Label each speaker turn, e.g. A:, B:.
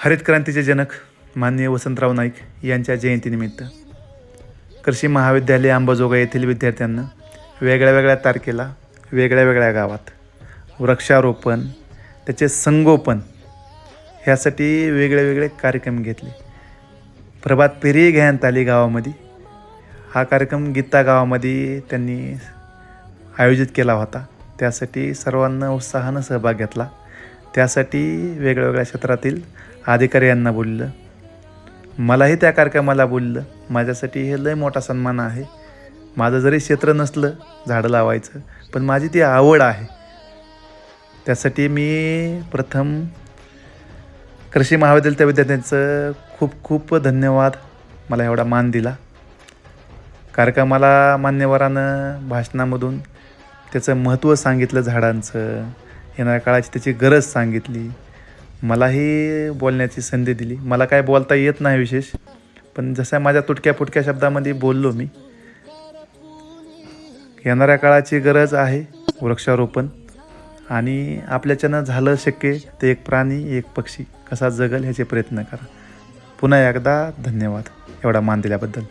A: हरित क्रांतीचे जनक माननीय वसंतराव नाईक यांच्या जयंतीनिमित्त कृषी महाविद्यालय अंबाजोगाई येथील विद्यार्थ्यांना वेगळ्या वेगळ्या तारखेला वेगळ्या वेगळ्या गावात वृक्षारोपण, त्याचे संगोपन ह्यासाठी वेगळे वेगळे कार्यक्रम घेतले. प्रभात फेरी घेण्यात आली गावामध्ये. हा कार्यक्रम गीता गावामध्ये त्यांनी आयोजित केला होता. त्यासाठी सर्वांना उत्साहानं सहभाग घेतला. त्यासाठी वेगवेगळ्या क्षेत्रातील अधिकारी यांना बोललं. मलाही त्या कार्यक्रमाला बोललं. माझ्यासाठी हे लय मोठा सन्मान आहे. माझं जरी क्षेत्र नसलं झाडं लावायचं, पण माझी ती आवड आहे. त्यासाठी मी प्रथम कृषी महाविद्यालयाच्या विद्यार्थ्यांचं खूप खूप धन्यवाद. मला एवढा मान दिला. कार्यक्रमाला मान्यवरानं भाषणामधून त्याचं महत्त्व सांगितलं, झाडांचं, येणाऱ्या काळाची त्याची गरज सांगितली. मलाही बोलण्याची संधी दिली. मला काय बोलता येत नाही विशेष, पण जसं माझ्या तुटक्या फुटक्या शब्दामध्ये बोललो मी. येणाऱ्या काळाची गरज आहे वृक्षारोपण, आणि आपल्याच्यानं झालं शक्य ते एक प्राणी एक पक्षी कसा जगल ह्याचे प्रयत्न करा. पुन्हा एकदा धन्यवाद एवढा मान दिल्याबद्दल.